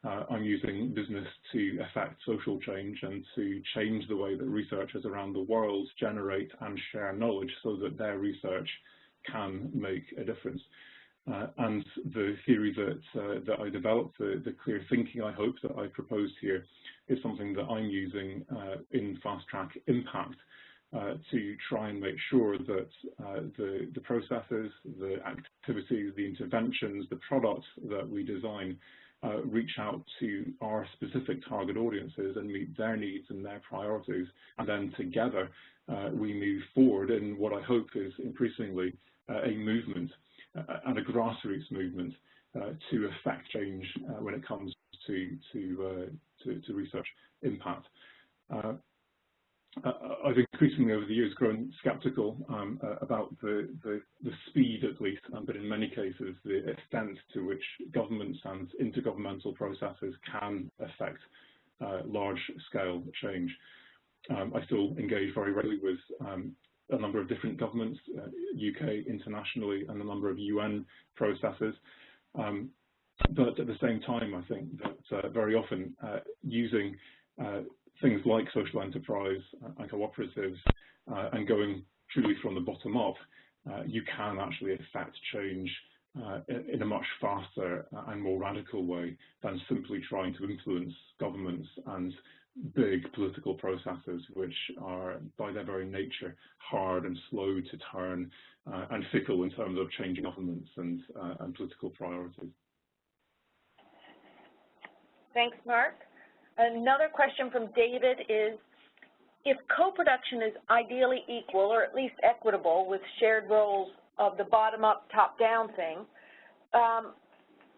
I'm using business to affect social change and to change the way that researchers around the world generate and share knowledge so that their research can make a difference. And the theory that I developed, the clear thinking I hope that I proposed here, is something that I'm using in Fast Track Impact to try and make sure that the processes, the activities, the interventions, the products that we design reach out to our specific target audiences and meet their needs and their priorities. And then together we move forward in what I hope is increasingly a movement and a grassroots movement to affect change when it comes to research impact. I've increasingly over the years grown skeptical about the speed, at least, but in many cases the extent to which governments and intergovernmental processes can affect large-scale change. I still engage very regularly with a number of different governments, UK, internationally, and a number of UN processes. But at the same time, I think that very often using things like social enterprise and cooperatives and going truly from the bottom up, you can actually affect change in a much faster and more radical way than simply trying to influence governments and big political processes, which are by their very nature hard and slow to turn and fickle in terms of changing governments and political priorities. Thanks, Mark. Another question from David is, if co-production is ideally equal or at least equitable with shared roles of the bottom-up, top-down thing,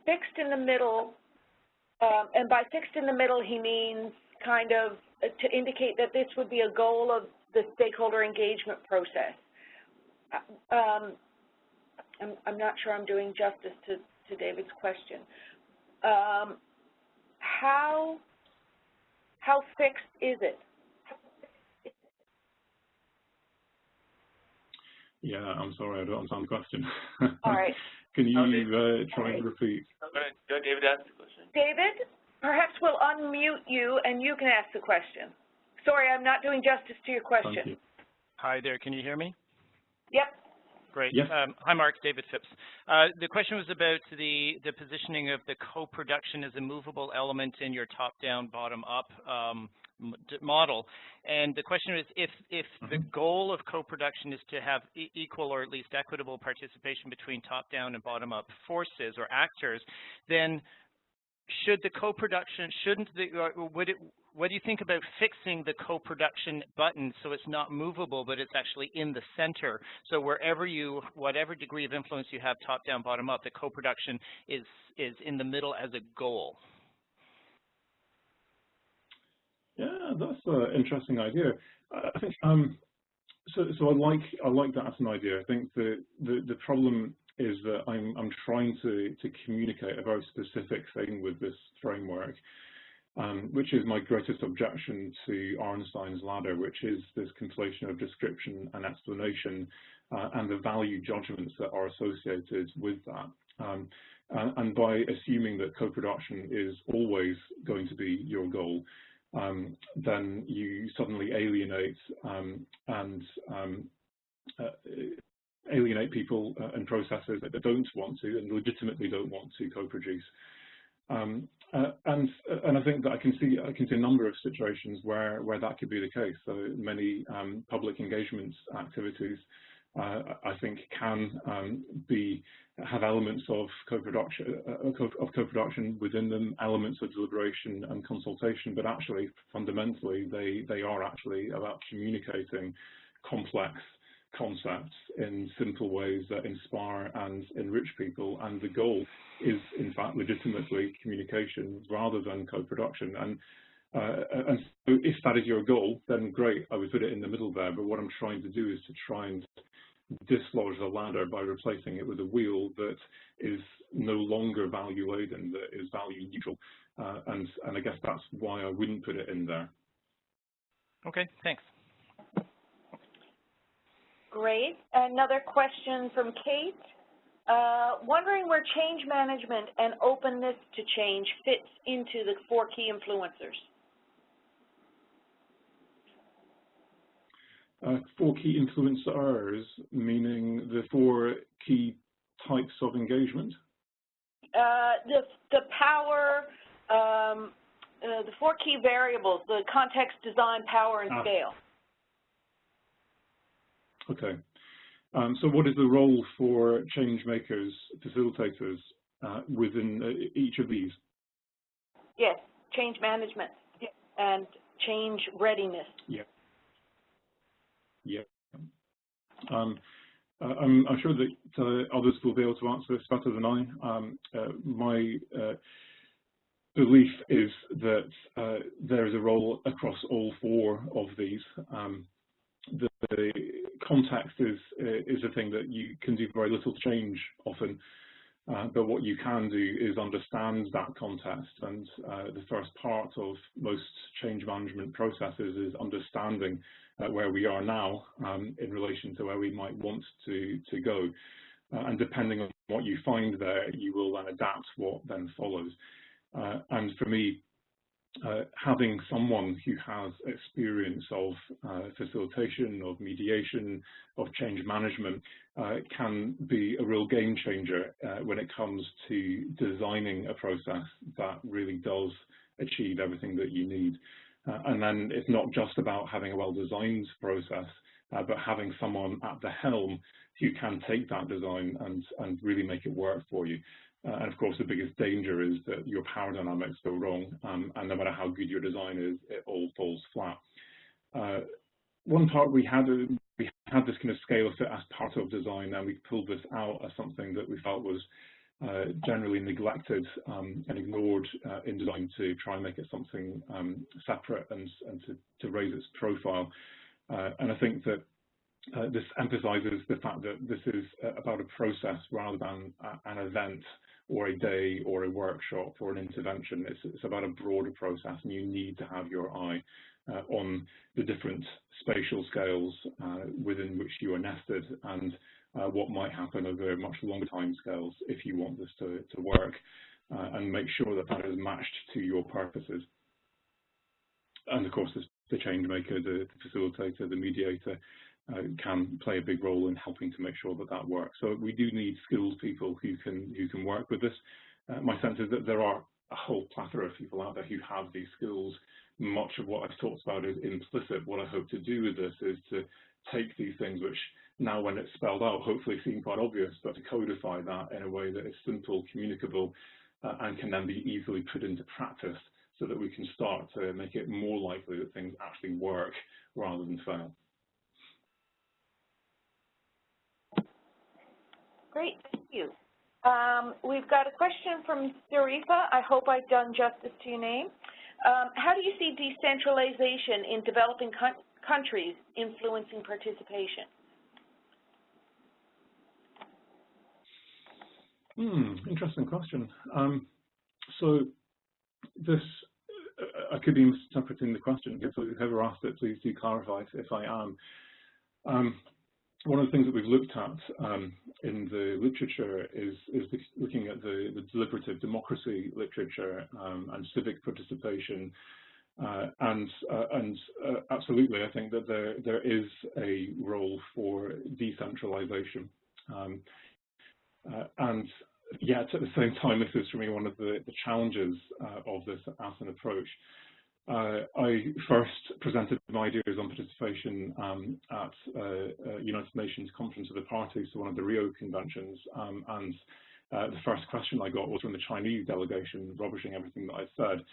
fixed in the middle, and by fixed in the middle he means kind of to indicate that this would be a goal of the stakeholder engagement process. I'm not sure I'm doing justice to David's question. How fixed is it? Yeah, I'm sorry, I don't understand the question. All right. Can you try and repeat? Go, David, ask the question. David, perhaps we'll unmute you and you can ask the question. Sorry, I'm not doing justice to your question. Thank you. Hi there, can you hear me? Yep. Great. Yes. Hi, Mark. David Phipps. The question was about the positioning of the co-production as a movable element in your top-down, bottom-up model. And the question is, if the goal of co-production is to have equal or at least equitable participation between top-down and bottom-up forces or actors, then should the co-production, what do you think about fixing the co-production button so it's not movable, but it's actually in the center? So whatever degree of influence you have, top down, bottom up, the co-production is in the middle as a goal. Yeah, that's an interesting idea. I think so. I like that as an idea. I think the problem is that I'm trying to communicate a very specific thing with this framework, which is my greatest objection to Arnstein's ladder, which is this conflation of description and explanation and the value judgments that are associated with that. And by assuming that co-production is always going to be your goal, then you suddenly alienate alienate people and processes that don't want to and legitimately don't want to co-produce. And I think that I can see a number of situations where that could be the case. So many public engagement activities, I think, can have elements of co-production within them, elements of deliberation and consultation, but actually fundamentally they are actually about communicating complex concepts in simple ways that inspire and enrich people, and the goal is in fact legitimately communication rather than co-production. And so if that is your goal, then great, I would put it in the middle there. But what I'm trying to do is to try and dislodge the ladder by replacing it with a wheel that is no longer value laden, that is value neutral. And I guess that's why I wouldn't put it in there. Okay, thanks. Great. Another question from Kate. Wondering where change management and openness to change fits into the 4 key influencers. 4 key influencers, meaning the 4 key types of engagement? The power, the 4 key variables, the context, design, power, and scale. Okay. So what is the role for change makers, facilitators within each of these? Yes, change management and change readiness. Yeah. Yeah. I'm sure that others will be able to answer this better than I. My belief is that there is a role across all 4 of these. The context is a thing that you can do very little change often, but what you can do is understand that context, and the first part of most change management processes is understanding where we are now in relation to where we might want to go, and depending on what you find there, you will then adapt what then follows. And for me, having someone who has experience of facilitation, of mediation, of change management can be a real game changer when it comes to designing a process that really does achieve everything that you need. And then it's not just about having a well-designed process, but having someone at the helm who can take that design and really make it work for you. And of course, the biggest danger is that your power dynamics go wrong, and no matter how good your design is, it all falls flat. One part we had this kind of scale fit as part of design, and we pulled this out as something that we felt was generally neglected and ignored in design to try and make it something separate and to raise its profile. And I think that this emphasizes the fact that this is about a process rather than an event or a day or a workshop or an intervention. It's about a broader process, and you need to have your eye on the different spatial scales within which you are nested, and what might happen over much longer time scales if you want this to work, and make sure that that is matched to your purposes. And of course, the change maker, the facilitator, the mediator can play a big role in helping to make sure that that works. So we do need skilled people who can work with this. My sense is that there are a whole plethora of people out there who have these skills. Much of what I've talked about is implicit. What I hope to do with this is to take these things which now, when it's spelled out, hopefully seem quite obvious, but to codify that in a way that is simple, communicable, and can then be easily put into practice so that we can start to make it more likely that things actually work rather than fail. Great, thank you. We've got a question from Sarita. I hope I've done justice to your name. How do you see decentralization in developing countries influencing participation? Interesting question. So this, I could be misinterpreting the question. If whoever asked it, please do clarify if I am. One of the things that we've looked at in the literature is looking at the deliberative democracy literature and civic participation, and absolutely, I think that there is a role for decentralization, and yet at the same time, this is for me one of the challenges of this as an approach. I first presented my ideas on participation at United Nations Conference of the Parties, so one of the Rio conventions, and the first question I got was from the Chinese delegation, rubbishing everything that I said.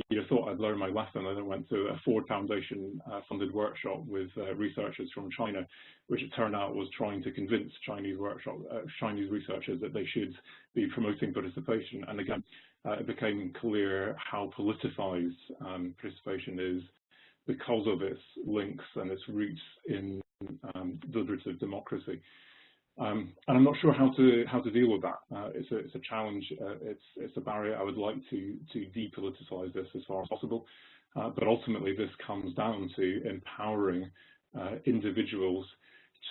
You'd have thought I'd learned my lesson. I then went to a Ford Foundation funded workshop with researchers from China, which it turned out was trying to convince Chinese researchers that they should be promoting participation. And again, it became clear how politicized participation is because of its links and its roots in deliberative democracy. And I'm not sure how to deal with that. It's a challenge. It's a barrier. I would like to depoliticize this as far as possible, but ultimately this comes down to empowering individuals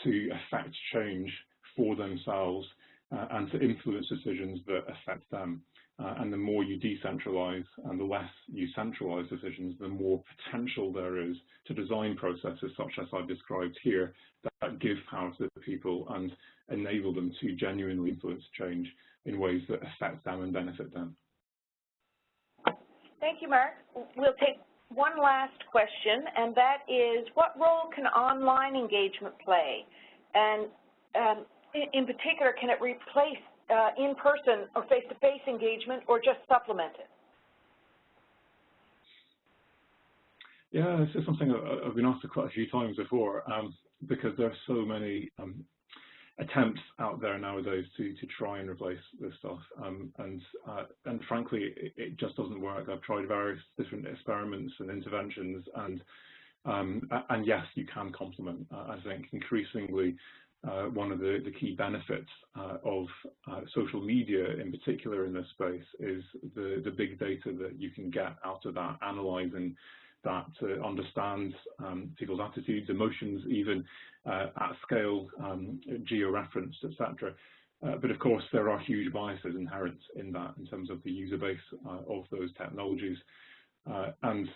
to affect change for themselves and to influence decisions that affect them. And the more you decentralize and the less you centralize decisions, the more potential there is to design processes such as I've described here that give power to the people and enable them to genuinely influence change in ways that affect them and benefit them. Thank you, Mark. We'll take one last question, and that is, what role can online engagement play? And in particular, can it replace in-person or face-to-face engagement, or just supplement it? Yeah, this is something I've been asked quite a few times before, because there are so many attempts out there nowadays to try and replace this stuff, and frankly, it just doesn't work. I've tried various different experiments and interventions, and yes, you can complement. I think increasingly, one of the key benefits of social media in particular in this space is the big data that you can get out of that, analyzing that to understand people's attitudes, emotions, even at scale, geo-referenced, etc. But of course, there are huge biases inherent in that in terms of the user base of those technologies. And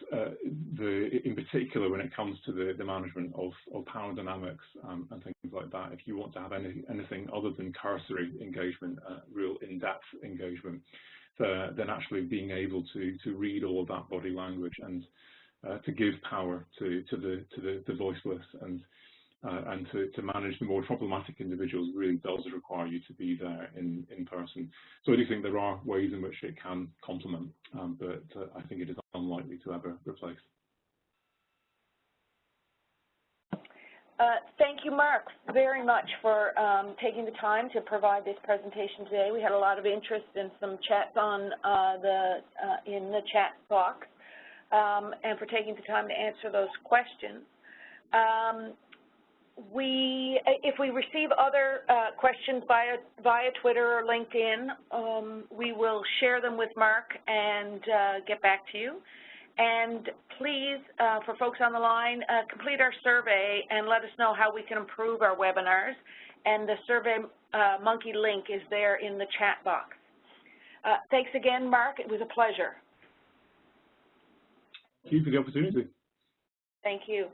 in particular, when it comes to the management of power dynamics and things like that, if you want to have anything other than cursory engagement, real in-depth engagement, then actually being able to read all of that body language and to give power to the voiceless and to manage the more problematic individuals really does require you to be there in person. So I do think there are ways in which it can complement, but I think it is unlikely to ever replace. Thank you, Mark, very much for taking the time to provide this presentation today. We had a lot of interest in some chats on in the chat box, and for taking the time to answer those questions. If we receive other questions via Twitter or LinkedIn, we will share them with Mark and get back to you. And please, for folks on the line, complete our survey and let us know how we can improve our webinars. And the Survey Monkey link is there in the chat box. Thanks again, Mark. It was a pleasure. Thank you for the opportunity. Thank you.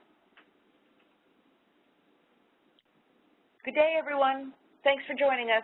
Good day, everyone. Thanks for joining us.